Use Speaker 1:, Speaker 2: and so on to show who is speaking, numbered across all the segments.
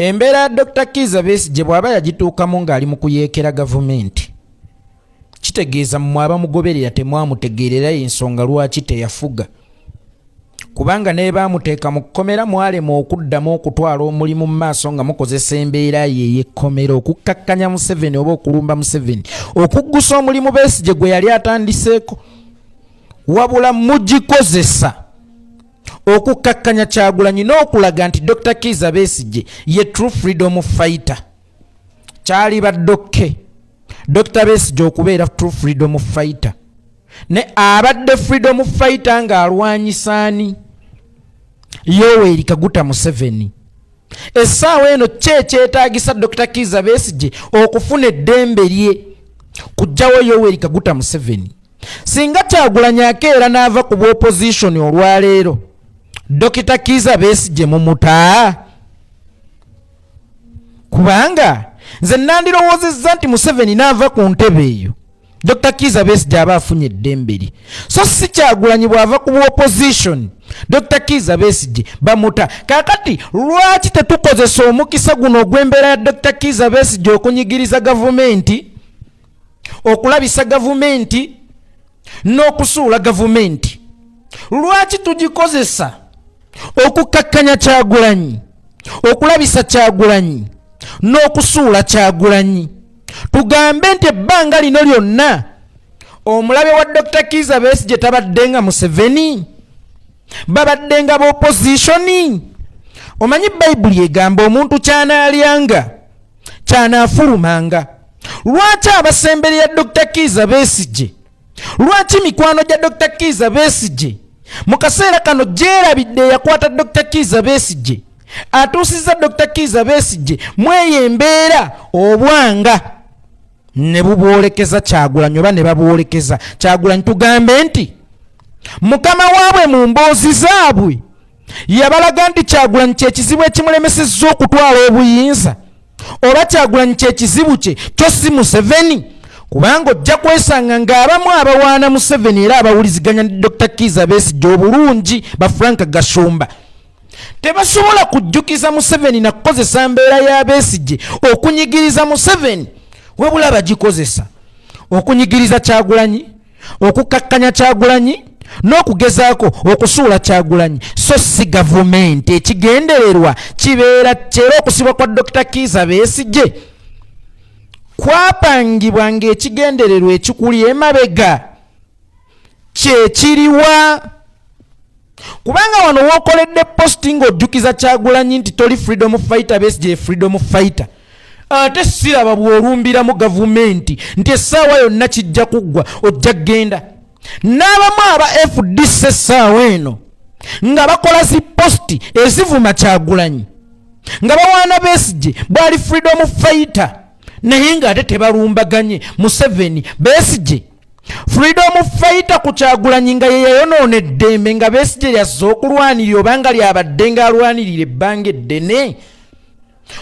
Speaker 1: Embeera Dr. Kizza Besigye bw'aba yagituukamu ng'ali mu kuyeekera gavumenti, kitegeeza mmwe abamugoberera temwamutegeerera ensonga lwaki teyafuga. Kubanga ne baamuteeka mu kkomera mwalema okuddamu okutwala omulimu mu maaso nga mukozesa embeera ye ey'ekkomera okukkakkanya Museveni oba okulumba Museveni, okuggusa omulimu Besigye gwe yali atandiseeko, wabula mugikozesa okukkakkanya Kyagulanyi n'okulaga nti Dr. Kizza Besigye ye true freedom fighter. Kyali baddokke Dr. Besigye okubeera true freedom fighter, ne abadde freedom fighter ng'alwanyisa ani? Yoweri Kaguta Museveni. Essaawa eno kyetaagisa Dr. Kizza Besigye okufuna eddembe lye kujjawo Yoweri Kaguta Museveni. Singa Kyagulanyi akeera n'ava ku opposition olwaleero, Dr. Kizza Besigye mumuta? Kubanga nze nandirowoozezza nti Museveni n'ava ku ntebe eyo, Dr. Kizza Besigye aba afunye eddembe lye. So si Kyagulanyi bw'ava ku opposition, Dr. Kizza Besigye bamuta. Kakati lwaki tetukozesa omukisa guno ogw'embeera ya Dr. Kizza Besigye okunyigiriza gavumenti, okulabisa gavumenti n'okusuula gavumenti? Lwaki tugikozesa okukkakkanya Kyagulanyi, okulabisa Kyagulanyi n'okusuula Kyagulanyi? Tugambe nti ebbanga lino lyonna omulabe wa Dr. Kizza Besigye tabadde nga Museveni, babadde nga b'opposition. Omanyi Bayibuli egamba omuntu ky'anaalyanga ky'anaafulumanga. Lwaki abasemberera Dr. Kizza Besigye, lwaki mikwano gya Dr. Kizza Besigye mu kaseera kano gyerabidde yakwata Dr. Kizza Besigye atuusizza Dr. Kizza Besigye mweyo embeera obwanga ne bubwolekeza Kyagulanyi oba ne babwolekeza Kyagulanyi? Tugambe nti mukama waabwe mu mboozi zaabwe yabalaga nti Kyagulanyi kyekizibu ekimulemesezza okutwala obuyinza, oba Kyagulanyi kyekizibu kye kyo si Museveni? Kubanga ojja kwesanga ng'abamu abawaana Museveni era abawuliziganya ne Dr. Kizza Besigye obulungi ba Frank Gashumba tebasobola kujjukiza Museveni na kukozesa mbeera ya Besigye okunyigiriza Museveni, webula bagikozesa okunyigiriza Kyagulanyi, okukkakkanya Kyagulanyi n'okugezaako okusuula Kyagulanyi. So si gavumenti ekigendererwa kibeera kyera okusibwa kwa Dr. Kizza Besigye kwapangibwa ng'ekigendererwa ekikuli emabega kyekiriwa? Kubanga wano wookoledde posting ojjukiza Kyagulanyi nti toli freedom fighter, Besigye freedom fighter, ate siraba bw'olumbira mu gavumenti nti essaawa yonna kijja kuggwa ojja genda. N'abamu aba FDC essaawa eno nga bakola zi posti ezivuma Kyagulanyi nga bawaana Besigye bwali freedom fighter, naye ng'ate tebalumbaganye Museveni. Besigye freedom fighter ku Kyagulanyi nga ye yayonoona eddembe nga Besigye yazze okulwanirira obanga lyabadde ng'alwanirira ebbanga eddene,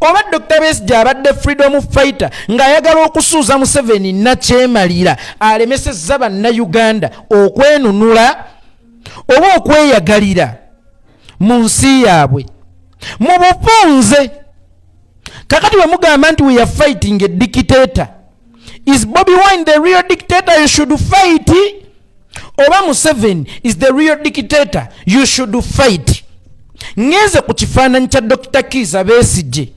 Speaker 1: oba Dr. Besigye abadde freedom fighter ng'ayagala okusuuza Museveni nakyemalira alemesezza bannayuganda okwenunula oba okweyagalira mu nsi yaabwe mu bufunze. Kakati we mugamba nti we are fighting a dictator. Is Bobi Wine the real dictator you should fight? Oba Museveni is the real dictator you should fight? Ngeze ku kifaananyi kya Dr. Kizza Besigye.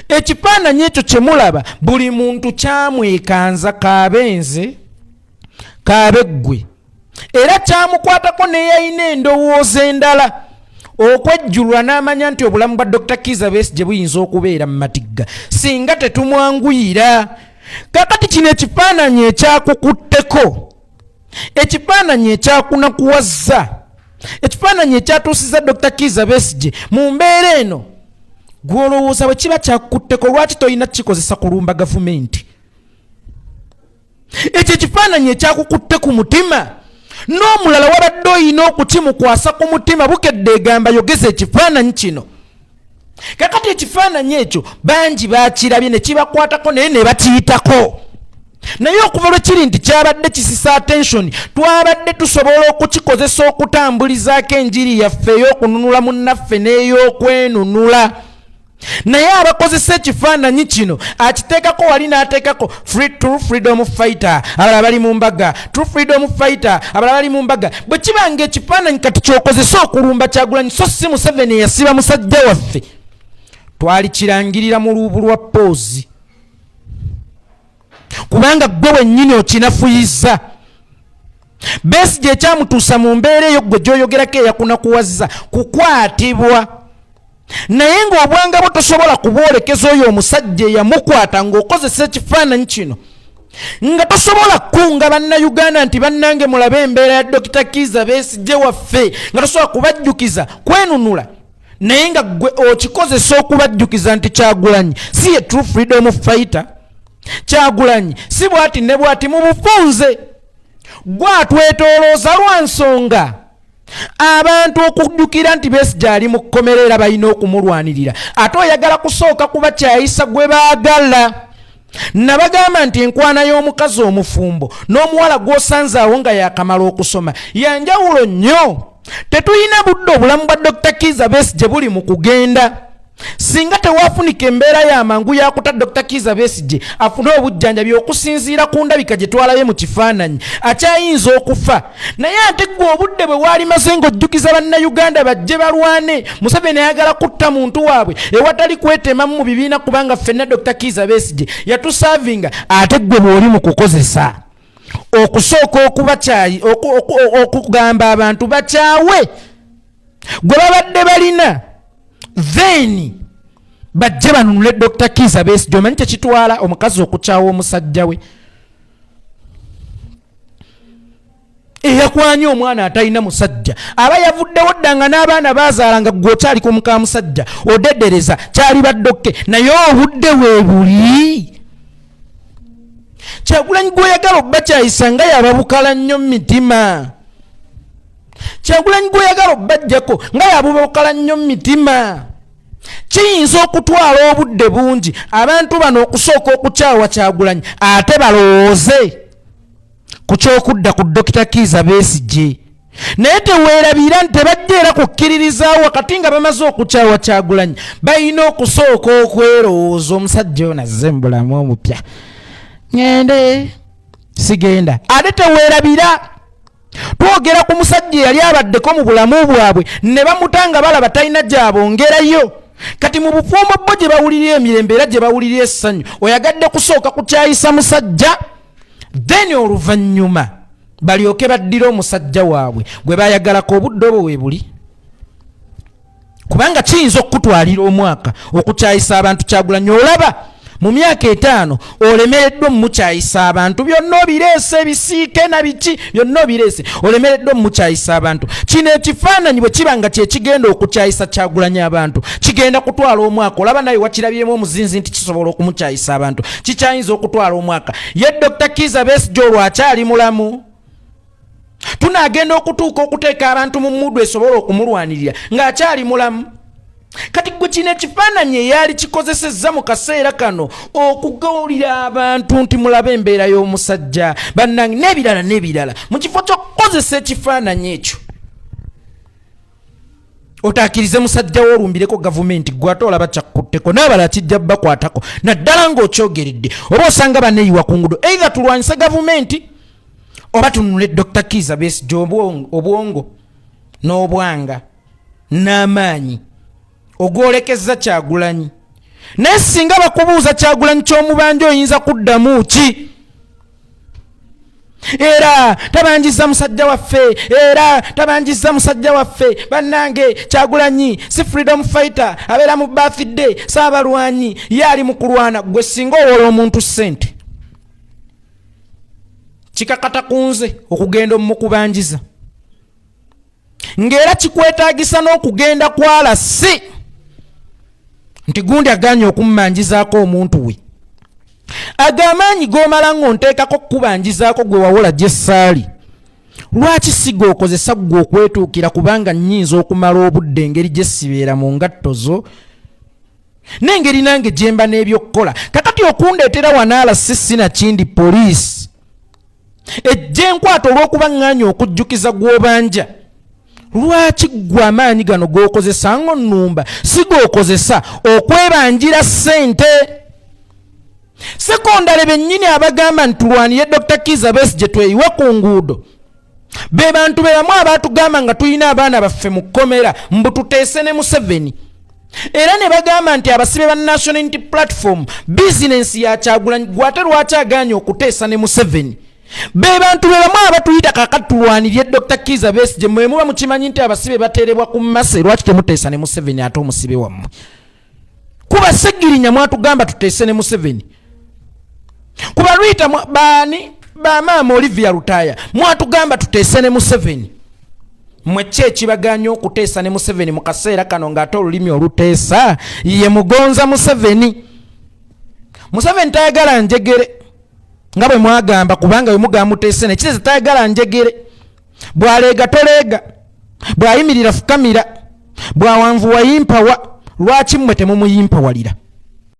Speaker 1: Ekifaananyi ekyo kye mulaba buli muntu kyamwekanza kabenze kabeggwe, era kyamukwatako neyalina endowooza endala okwejjulwa n'amanya nti obulamu bwa Dr. Kizza Besigye buyinza okubeera mu matigga singa tetumwanguyira. Kakati kino ekifaananyi ekyakukutteko, ekifaananyi ekyakunakuwazza, ekifaananyi ekyatuusizza Dr. Kizza Besigye mu mbeera eno, gw'olowooza bwe kiba kyakukutteko lwaki tolina kikozesa kulumba gavumenti? Ekyo ekifaananyi ekyakukutte ku mutima n'omulala wabadde oyina okukimukwasa ku mutima bukedde egamba yogeza ekifaananyi kino. Kakati ekifaananyi ekyo bangi baakirabye ne kibakwatako naye ne bakiyitako, naye okuva lwe kiri nti kyabadde kisisa attention, twabadde tusobola okukikozesa okutambulizaako enjiri yaffe ey'okununula munnaffe n'ey'okwenunula. naye abakozesa ekifaananyi kino akiteekako wali n'ateekako true freedom fighter abalala bali mu mbaga, true freedom fighter abalala bali mu mbaga. Bwe kibanga ekifaananyi kati kyokozesa okulumba Kyagulanyi so si Museveni eyasiba musajja waffe, twalikirangirira mu luubu lwa poozi, kubanga gwe wennyini okinafuyiza. Besigye ekyamutuusa mu mbeera eyo gwe gy'oyogerako eyakunakuwazza kukwatibwa, naye ng'obwanga bwo tosobola kubwolekeza oyo omusajja eyamukwata ng'okozesa ekifaananyi kino, nga tosobola kunga bannayuganda nti bannange mulabe embeera ya Dr. Kizza Besigye waffe, nga tosobola kubajjukiza kwenunula, naye nga gwe okikozesa okubajjukiza nti Kyagulanyi si ye true freedom fighter. Kyagulanyi si bwati ne bwati mu bufunze, gwatwetolooza lwa nsonga abantu okujjukira nti Besigye ali mu kkomera era balina okumulwanirira, ate oyagala kusooka kubakyayisa gwe baagala. Nabagamba nti enkwana y'omukazi omufumbo n'omuwala gw'osanze awo nga yakamala okusoma yanjawulo nnyo. Tetulina budde obulamu bwa Dr. Kizza Besigye buli mu kugenda. Singa tewafunika embeera y'amangu yakuta Dr. Kizza Besigye afune obujjanjabi okusinziira ku ndabika gye twalabe mu kifaananyi, akyayinza okufa. Naye ate gwe obudde bwe waali maze ng'ojjukiza bannayuganda bajje balwane, Museveni ayagala kutta muntu waabwe ewatali kwetemamu mu bibiina kubanga ffenna Dr. Kizza Besigye yatusaavinga, ate gwe bw'oli mu kukozesa okusooka okugamba abantu bakyawe gwe babadde balina, then bajje banunule Dr. Kizza Besigye. Omanyi kyekitwala omukazi okukyawa omusajja we eyakwanya omwana atalina musajja, aba yavuddewo ddanga n'abaana bazaala nga gwe okyali ku muka musajja odeddereza kyali baddokke, naye obudde weebuli. Kyagulanyi gw'oyagala obbakyayisa nga yababukala nnyo mu mitima. Kyagulanyi gw'oyagala obbajjako nga yababukala nnyo mu mitima. Kiyinza okutwala obudde bungi abantu bano okusooka okukyawa Kyagulanyi ate balowooze ku kyokudda ku Dr. Kizza Besigye, naye teweerabira nti tebajja era kukkiririzaawo wakati nga bamaze okukyawa Kyagulanyi balina okusooka okwerowooza omusajja ono azze mu bulamu omupya, ngende sigenda. Ate teweerabira twogera ku musajja yali abaddeko mu bulamu bwabwe ne bamutanga balaba talina gyabongerayo. Kati mu bufumbo bwo gye bawulirira emirembe era gye bawulirira essanyu, oyagadde kusooka kukyayisa musajja, then oluvannyuma balyoke baddira omusajja waabwe gwe bayagalako. Obudde obwo weebuli, kubanga kiyinza okutwalira omwaka okukyayisa abantu. Kyagulanyi olaba mu myaka 5 olemereddwa mukyayisa abantu, byonna obireese, bisiike na biki byonna obireese, olemereddwa mukyayisa abantu. Kino ekifaananyi bwe kiba nga kyekigenda okukyayisa Kyagulanyi abantu kigenda kutwala omwaka. Olaba naye wakirabyemu omuzinzi nti kisobola okumukyayisa abantu, kikyayinza okutwala omwaka. Ye Dr. Kizza Besigye olwo akyali mulamu, tunaagenda okutuuka okuteeka abantu mu muddu esobola okumulwanirira ng'akyali mulamu. Kati gwe kino ekifaananyi eyali kikozesezza mu kaseera kano okugawulira abantu nti mulabe embeera y'omusajja bannange n'ebirala n'ebirala, mu kifo ky'okukozesa ekifaananyi ekyo otaakirize musajja w'olumbireko gavumenti gwe ate olaba kyakkutteko n'abalala kijja bakwatako naddala ng'okyogeredde, oba osanga baneeyiwa ku ngudo either tulwanyise gavumenti oba tununule Dr. Kizza Besigye obwongo n'obwanga n'amaanyi ogwolekeza Kyagulanyi. Naye singa bakubuuza Kyagulanyi ky'omubanja oyinza kuddamu ki? Era tabanjiza musajja waffe, era tabanjiza musajja waffe, bannange Kyagulanyi si freedom fighter abeera mu birthday saabalwanyi yali mu kulwana. Gwe singa owola omuntu ssente kikakata kunze okugenda mu kubanjiza, ng'era kikwetaagisa n'okugenda kwala si nti gundi aganye okumumanjizaako omuntu we. Agamaanyi g'omala ng'onteekako kubanjizaako gwe wawola gye ssaali. Lwaki si g'okozesa gwe okwetuukira kubanga nnyinza okumala obudde engeri gye sibeera mu ngatto zo n'engeri nange gye mba n'ebyokukola. Kakati okundeetera wanaala sina kindi poliisi ejje enkwata olw'okuba ŋŋaanya okujjukiza gw'obanja. lwaki gwe amaanyi gano g'okozesa ngo nnumba si g'okozesa okwebanjira ssente? Sekondale bennyini abagamba nti tulwanire Dr. Kizza Besigye tweyiwe ku nguudo be bantu be bamu abaatugamba nga tulina abaana baffe mu kkomera mbu tuteese ne Museveni, era ne bagamba nti abasibe ba National Unity Platform bizinensi ya Kyagulanyi gwate lwaki agaanye okuteesa ne Museveni. Be bantu be bamu abatuyita kakati tulwanirye Dr. Kizza Besigye mwe muba mukimanyi nti abasibe bateerebwa ku mmase, lwaki temuteesa ne Museveni ate omusibe wammwe? Kuba Segirinya mwatugamba tuteese ne Museveni, kuba Rwita baani bamaama Olivia Lutaya mwatugamba tuteese ne Museveni. Mwe ki ekibaganya okuteesa ne Museveni mu kaseera kano ng'ate olulimi oluteesa ye mugonza Museveni? Museveni tayagala njegere nga bwe mwagamba, kubanga bwe mugamba muteese ne kiteze tayagala njegere. Bw'aleega toleega, bw'ayimirira fukamira, bw'awanvuwa yimpawa. Lwaki mmwe temumuyimpawalira?